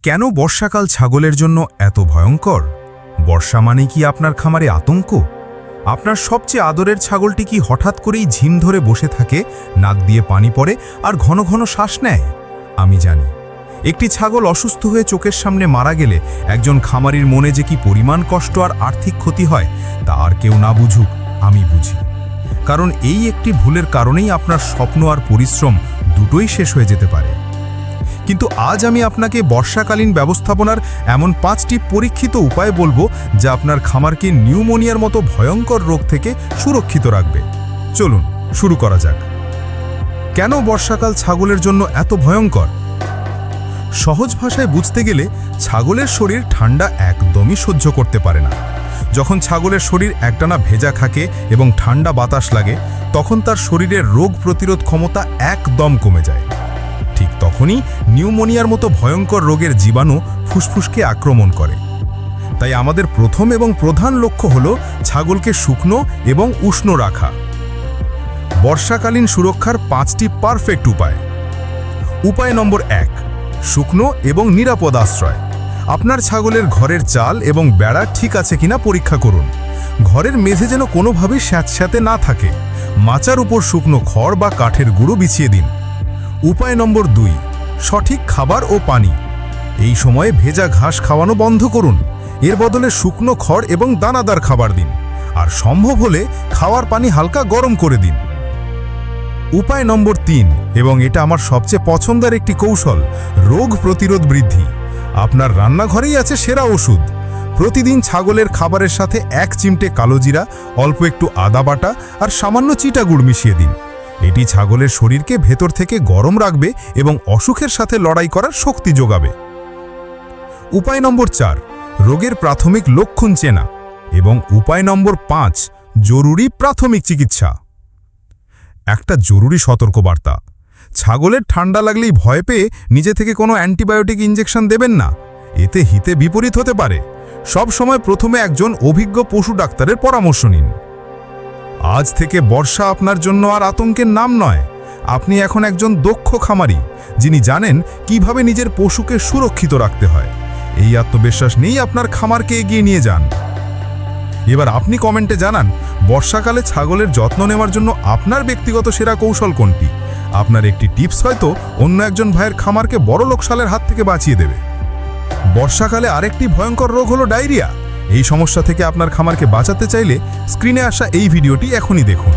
কেন বর্ষাকাল ছাগলের জন্য এত ভয়ঙ্কর? বর্ষা মানে কি আপনার খামারে আতঙ্ক? আপনার সবচেয়ে আদরের ছাগলটি কি হঠাৎ করেই ঝিম ধরে বসে থাকে, নাক দিয়ে পানি পড়ে আর ঘন ঘন শ্বাস নেয়? আমি জানি, একটি ছাগল অসুস্থ হয়ে চোখের সামনে মারা গেলে একজন খামারির মনে যে কি পরিমাণ কষ্ট আর আর্থিক ক্ষতি হয় তা আর কেউ না বুঝুক, আমি বুঝি। কারণ এই একটি ভুলের কারণেই আপনার স্বপ্ন আর পরিশ্রম দুটোই শেষ হয়ে যেতে পারে। কিন্তু আজ আমি আপনাকে বর্ষাকালীন ব্যবস্থাপনার এমন 5টি পরীক্ষিত উপায় বলবো যা আপনার খামারকে নিউমোনিয়ার মতো ভয়ঙ্কর রোগ থেকে সুরক্ষিত রাখবে। চলুন শুরু করা যাক। কেন বর্ষাকাল ছাগলের জন্য এত ভয়ঙ্কর? সহজ ভাষায় বুঝতে গেলে ছাগলের শরীর ঠান্ডা একদমই সহ্য করতে পারে না। যখন ছাগলের শরীর একটানা ভেজা থাকে এবং ঠান্ডা বাতাস লাগে, তখন তার শরীরের রোগ প্রতিরোধ ক্ষমতা একদম কমে যায়। ঠিক তখনই নিউমোনিয়ার মতো ভয়ঙ্কর রোগের জীবাণু ফুসফুসকে আক্রমণ করে। তাই আমাদের প্রথম এবং প্রধান লক্ষ্য হল ছাগলকে শুকনো এবং উষ্ণ রাখা। বর্ষাকালীন সুরক্ষার 5টি পারফেক্ট উপায়। উপায় নম্বর 1, শুকনো এবং নিরাপদ আশ্রয়। আপনার ছাগলের ঘরের চাল এবং বেড়া ঠিক আছে কিনা পরীক্ষা করুন। ঘরের মেঝে যেন কোনোভাবেই স্যাঁতস্যাঁতে না থাকে। মাচার উপর শুকনো খড় বা কাঠের গুঁড়ো বিছিয়ে দিন। উপায় নম্বর 2, সঠিক খাবার ও পানি। এই সময়ে ভেজা ঘাস খাওয়ানো বন্ধ করুন। এর বদলে শুকনো খড় এবং দানাদার খাবার দিন। আর সম্ভব হলে খাওয়ার পানি হালকা গরম করে দিন। উপায় নম্বর 3, এবং এটা আমার সবচেয়ে পছন্দের একটি কৌশল, রোগ প্রতিরোধ বৃদ্ধি। আপনার রান্নাঘরেই আছে সেরা ওষুধ। প্রতিদিন ছাগলের খাবারের সাথে 1 চিমটে কালো জিরা, অল্প একটু আদা বাটা আর সামান্য চিটা গুড় মিশিয়ে দিন। এটি ছাগলের শরীরকে ভেতর থেকে গরম রাখবে এবং অসুখের সাথে লড়াই করার শক্তি যোগাবে। উপায় নম্বর 4, রোগের প্রাথমিক লক্ষণ চেনা। এবং উপায় নম্বর 5, জরুরি প্রাথমিক চিকিৎসা। একটা জরুরি সতর্কবার্তা, ছাগলের ঠান্ডা লাগলেই ভয় পেয়ে নিজে থেকে কোনো অ্যান্টিবায়োটিক ইনজেকশন দেবেন না। এতে হিতে বিপরীত হতে পারে। সব সময় প্রথমে একজন অভিজ্ঞ পশু ডাক্তারের পরামর্শ নিন। আজ থেকে বর্ষা আপনার জন্য আর আতঙ্কের নাম নয়। আপনি এখন একজন দক্ষ খামারি, যিনি জানেন কিভাবে নিজের পশুকে সুরক্ষিত রাখতে হয়। এই আত্মবিশ্বাস নিয়েই আপনার খামারকে এগিয়ে নিয়ে যান। এবার আপনি কমেন্টে জানান, বর্ষাকালে ছাগলের যত্ন নেওয়ার জন্য আপনার ব্যক্তিগত সেরা কৌশল কোনটি? আপনার একটি টিপস হয়তো অন্য একজন ভাইয়ের খামারকে বড় লোকসানের হাত থেকে বাঁচিয়ে দেবে। বর্ষাকালে আরেকটি ভয়ঙ্কর রোগ হলো ডায়রিয়া। এই সমস্যা থেকে আপনার খামারকে বাঁচাতে চাইলে স্ক্রিনে আসা এই ভিডিওটি এখনই দেখুন।